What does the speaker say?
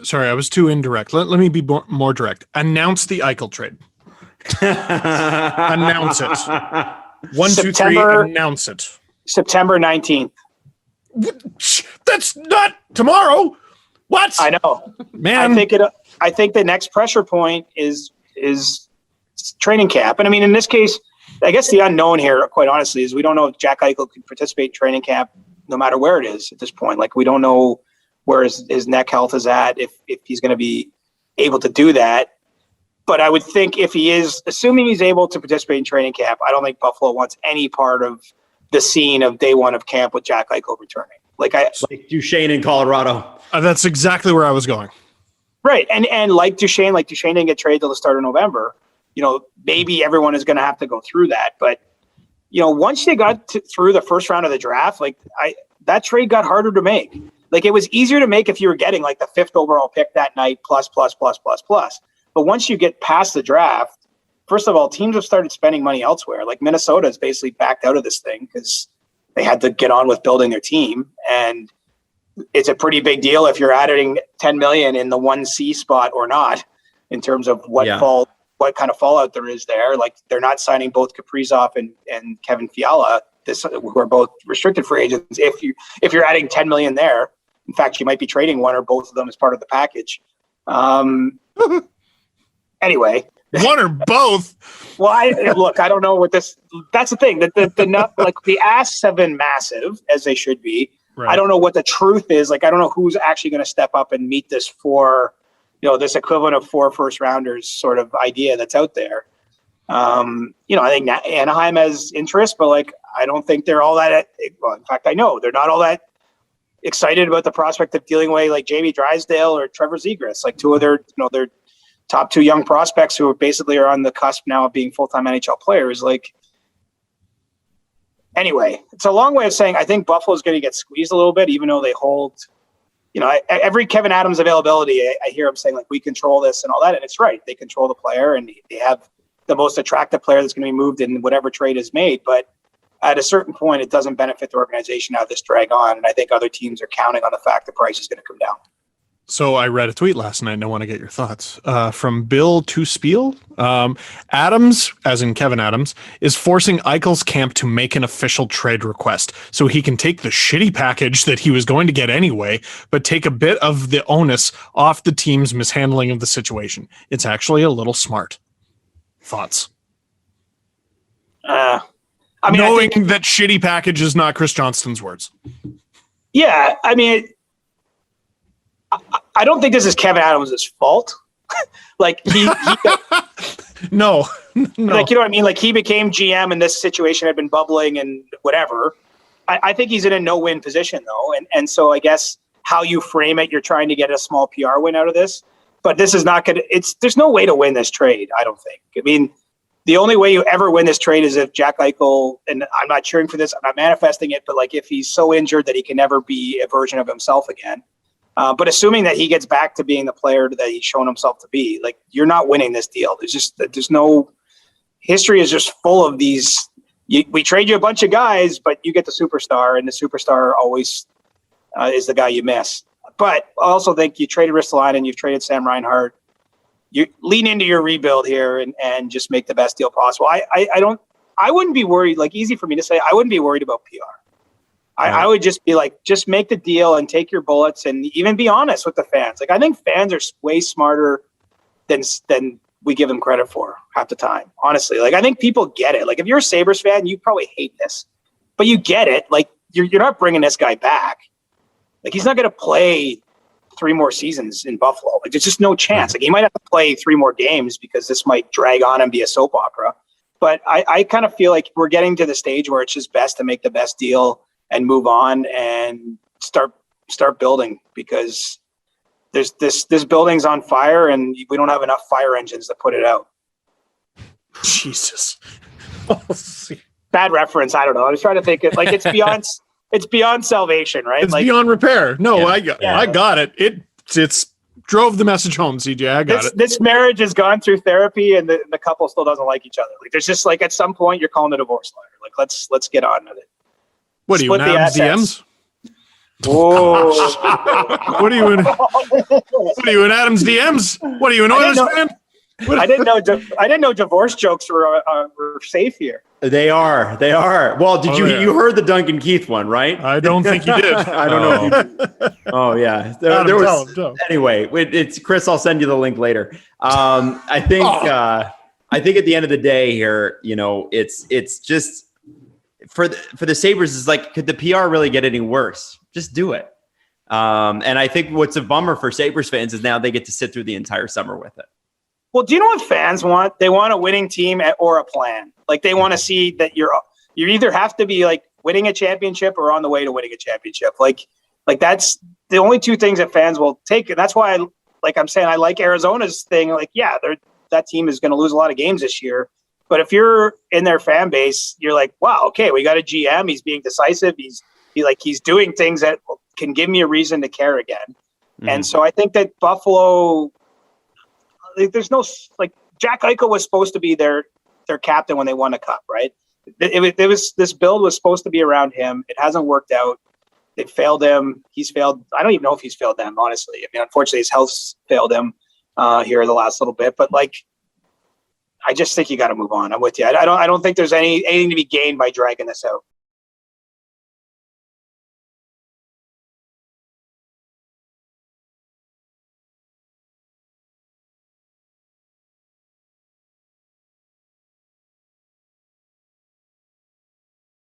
Sorry, I was too indirect. Let me be more direct. Announce the Eichel trade. Announce it. 1, 2, 3, announce it. September 19th. That's not tomorrow. What? I know. Man. I think the next pressure point is training camp. And I mean, in this case, I guess the unknown here, quite honestly, is we don't know if Jack Eichel can participate in training camp no matter where it is at this point. Like, we don't know where his neck health is at, if he's going to be able to do that. But I would think if he is, assuming he's able to participate in training camp, I don't think Buffalo wants any part of the scene of day one of camp with Jack Eichel returning. Like Duchesne in Colorado. That's exactly where I was going. Right. And like Duchesne didn't get traded till the start of November. Maybe everyone is going to have to go through that. But, once you got through the first round of the draft, that trade got harder to make. Like, it was easier to make if you were getting like the 5th overall pick that night, plus. But once you get past the draft, first of all, teams have started spending money elsewhere. Like, Minnesota has basically backed out of this thing because they had to get on with building their team. And it's a pretty big deal if you're adding $10 million in the 1C spot or not, in terms of what kind of fallout there is there. Like, they're not signing both Kaprizov and Kevin Fiala, who are both restricted free agents. If you're adding $10 million there, in fact, you might be trading one or both of them as part of the package. Anyway, one or both. Well, I don't know what this. That's the thing. The asks have been massive, as they should be. Right. I don't know what the truth is. Like, I don't know who's actually going to step up and meet this for, this equivalent of 4 first rounders sort of idea that's out there. I think Anaheim has interest, but I don't think they're all that. Well, in fact, I know they're not all that excited about the prospect of dealing with like Jamie Drysdale or Trevor Zegras, like two of their top 2 young prospects who are on the cusp now of being full-time NHL players. Anyway, it's a long way of saying I think Buffalo's going to get squeezed a little bit, even though they hold, every Kevin Adams availability, I hear him saying we control this and all that. And it's right. They control the player and they have the most attractive player that's going to be moved in whatever trade is made. But at a certain point, it doesn't benefit the organization to have this drag on. And I think other teams are counting on the fact the price is going to come down. So I read a tweet last night and I want to get your thoughts from Bill to Spiel. Adams, as in Kevin Adams, is forcing Eichel's camp to make an official trade request so he can take the shitty package that he was going to get anyway, but take a bit of the onus off the team's mishandling of the situation. It's actually a little smart. Thoughts? Knowing that shitty package is not Chris Johnston's words. Yeah, I mean, I don't think this is Kevin Adams' fault. No. You know what I mean? He became GM and this situation had been bubbling and whatever. I think he's in a no-win position though. And so I guess how you frame it, you're trying to get a small PR win out of this, but this is not there's no way to win this trade. I don't think. I mean, the only way you ever win this trade is if Jack Eichel, and I'm not cheering for this, I'm not manifesting it, but if he's so injured that he can never be a version of himself again. But assuming that he gets back to being the player that he's shown himself to be, you're not winning this deal. There's no history is just full of these. We trade you a bunch of guys, but you get the superstar, and the superstar always is the guy you miss. But I also think you traded Ristolainen, you've traded Sam Reinhart. You lean into your rebuild here and just make the best deal possible. I wouldn't be worried. Easy for me to say, I wouldn't be worried about PR. I would just be just make the deal and take your bullets and even be honest with the fans. I think fans are way smarter than we give them credit for half the time, honestly. I think people get it. If you're a Sabres fan, you probably hate this, but you get it. You're not bringing this guy back. He's not going to play 3 more seasons in Buffalo. There's just no chance. He might have to play 3 more games because this might drag on and be a soap opera. But I kind of feel like we're getting to the stage where it's just best to make the best deal and move on and start building, because this building's on fire and we don't have enough fire engines to put it out. Jesus. Bad reference. I don't know. I was trying to think it it's beyond salvation, right? It's beyond repair. No, I got it. It's drove the message home, CJ. I got it. This marriage has gone through therapy and the couple still doesn't like each other. There's just at some point you're calling a divorce lawyer. Let's get on with it. What do you have DMs? Whoa. What are you in? What are you in Adam's DMs? What are you an Oilers fan? I didn't know divorce jokes were safe here. They are. Well, did you heard the Duncan Keith one, right? I don't think you did. I don't know. If you did. Oh yeah. There was. Anyway, it's Chris. I'll send you the link later. I think at the end of the day here, it's just for the Sabres is like, could the PR really get any worse? Just do it. And I think what's a bummer for Sabres fans is now they get to sit through the entire summer with it. Well, do you know what fans want? They want a winning team or a plan. Like they want to see that you either have to be like winning a championship or on the way to winning a championship. Like that's the only two things that fans will take. And that's why, I'm saying, I like Arizona's thing. Like, yeah, that team is going to lose a lot of games this year. But if you're in their fan base, you're like, wow, okay, we got a GM. He's being decisive. He's doing things that can give me a reason to care again. Mm-hmm. And so I think that Buffalo, there's no Jack Eichel was supposed to be their captain when they won a cup, right? It was this build was supposed to be around him. It hasn't worked out. They failed him. He's failed. I don't even know if he's failed them, honestly. I mean, unfortunately, his health's failed him here the last little bit. But I just think you got to move on. I'm with you. I don't think there's anything to be gained by dragging this out.